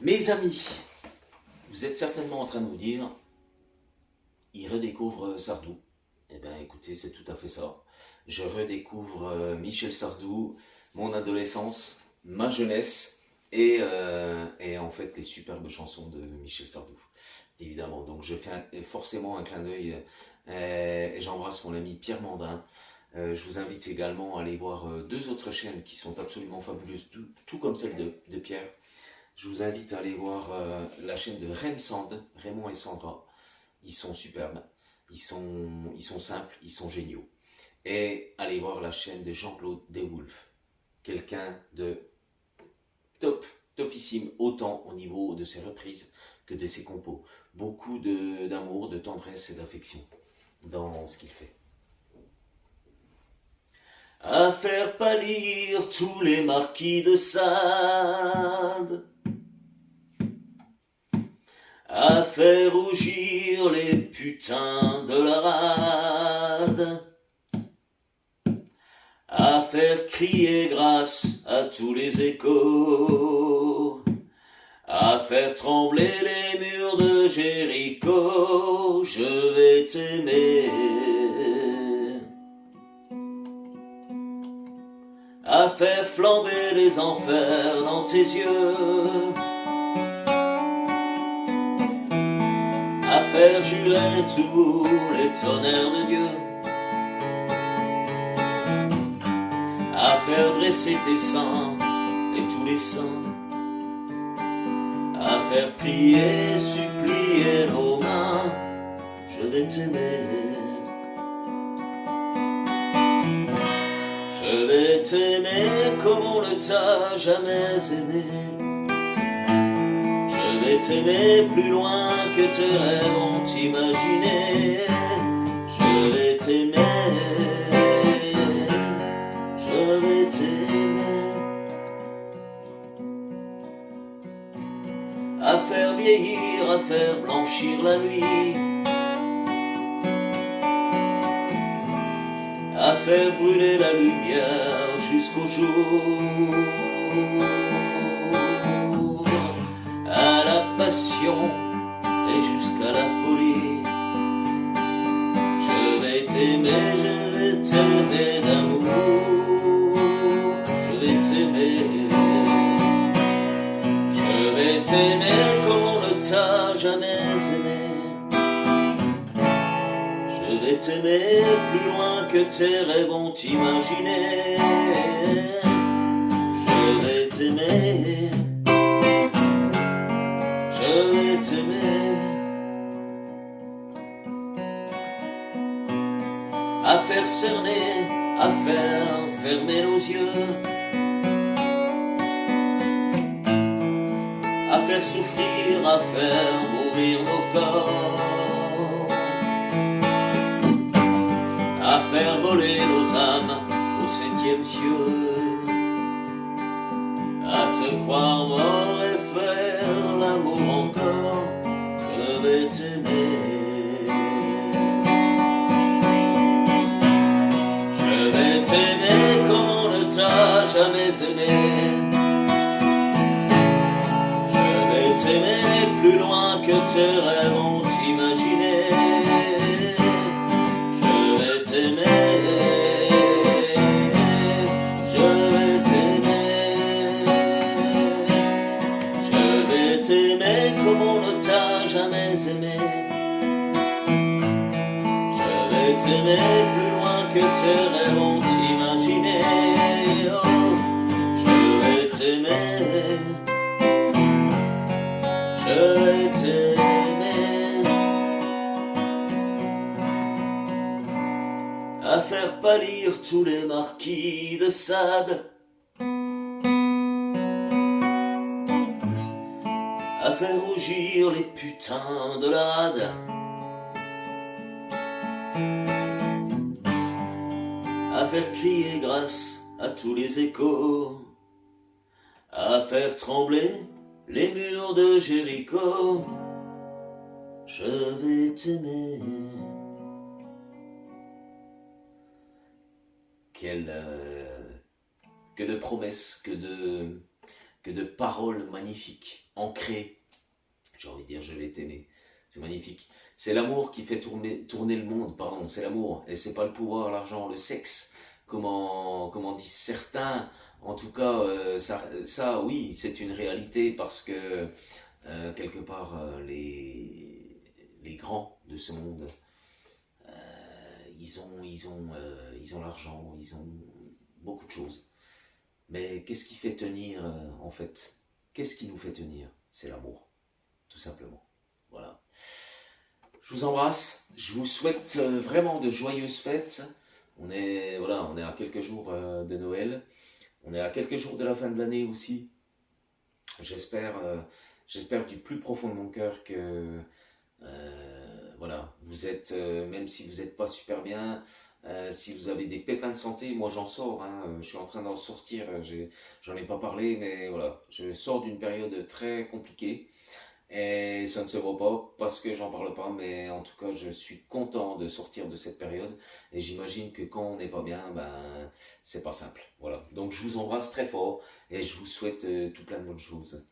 Mes amis, vous êtes certainement en train de vous dire, il redécouvre Sardou. Eh bien écoutez, c'est tout à fait ça. Je redécouvre Michel Sardou, mon adolescence, ma jeunesse et en fait les superbes chansons de Michel Sardou. Évidemment, donc je fais forcément un clin d'œil et j'embrasse mon ami Pierre Mandin. Je vous invite également à aller voir deux autres chaînes qui sont absolument fabuleuses, tout comme celle de Pierre. Je vous invite à aller voir la chaîne de Remsand, Raymond et Sandra. Ils sont superbes, ils sont simples, ils sont géniaux. Et allez voir la chaîne de Jean-Claude Deswolf, quelqu'un de topissime, autant au niveau de ses reprises que de ses compos. Beaucoup d'amour, de tendresse et d'affection dans ce qu'il fait. À faire pâlir tous les marquis de Sade, à faire rougir les putains de la rade, à faire crier grâce à tous les échos, à faire trembler les murs de Jéricho. Je vais t'aimer, à faire flamber les enfers dans tes yeux, à faire jurer tous les tonnerres de Dieu, à faire dresser tes seins et tous les saints, à faire prier, supplier nos mains. Je vais t'aimer, je vais t'aimer comme on ne t'a jamais aimé. Je vais t'aimer plus loin que tes rêves ont imaginé. Je vais t'aimer, je vais t'aimer, à faire vieillir, à faire blanchir la nuit, à faire brûler la lumière jusqu'au jour, à la passion et jusqu'à la folie. Je vais t'aimer d'amour, je vais t'aimer, je vais t'aimer comme on ne t'a jamais aimé. Je vais t'aimer plus loin que tes rêves ont imaginé. Je vais t'aimer, je vais t'aimer, à faire cerner, à faire fermer nos yeux, à faire souffrir, à faire mourir nos corps, à faire voler nos âmes au 7e cieux, à se croire mort et faire l'amour encore. Je vais t'aimer, je vais t'aimer comme on ne t'a jamais aimé. Je vais t'aimer plus loin que tes rêves ont imaginé. Je vais t'aimer, je vais t'aimer, je vais t'aimer comme on ne t'a jamais aimé. Je vais t'aimer plus loin que tes rêves ont imaginé. Oh, je vais t'aimer, je vais t'aimer, à faire pâlir tous les marquis de Sade, à faire rougir les putains de la rade, à faire crier grâce à tous les échos, à faire trembler les murs de Jéricho. Je vais t'aimer. Que de promesses, que de paroles magnifiques, ancrées. J'ai envie de dire, je vais t'aimer. C'est magnifique. C'est l'amour qui fait tourner le monde, pardon, c'est l'amour. Et c'est pas le pouvoir, l'argent, le sexe, comment disent certains. En tout cas, ça, oui, c'est une réalité parce que, quelque part, les grands de ce monde, ils ont l'argent, ils ont beaucoup de choses. Mais qu'est-ce qui fait tenir, en fait? Qu'est-ce qui nous fait tenir? C'est l'amour, tout simplement. Voilà. Je vous embrasse. Je vous souhaite vraiment de joyeuses fêtes. On est à quelques jours de Noël. On est à quelques jours de la fin de l'année aussi. J'espère, j'espère du plus profond de mon cœur que voilà, vous êtes, même si vous n'êtes pas super bien, si vous avez des pépins de santé, moi j'en sors, hein, je suis en train d'en sortir, j'en ai pas parlé, mais voilà, je sors d'une période très compliquée. Et ça ne se voit pas parce que j'en parle pas, mais en tout cas, je suis content de sortir de cette période. Et j'imagine que quand on n'est pas bien, ben, c'est pas simple. Voilà. Donc, je vous embrasse très fort et je vous souhaite tout plein de bonnes choses.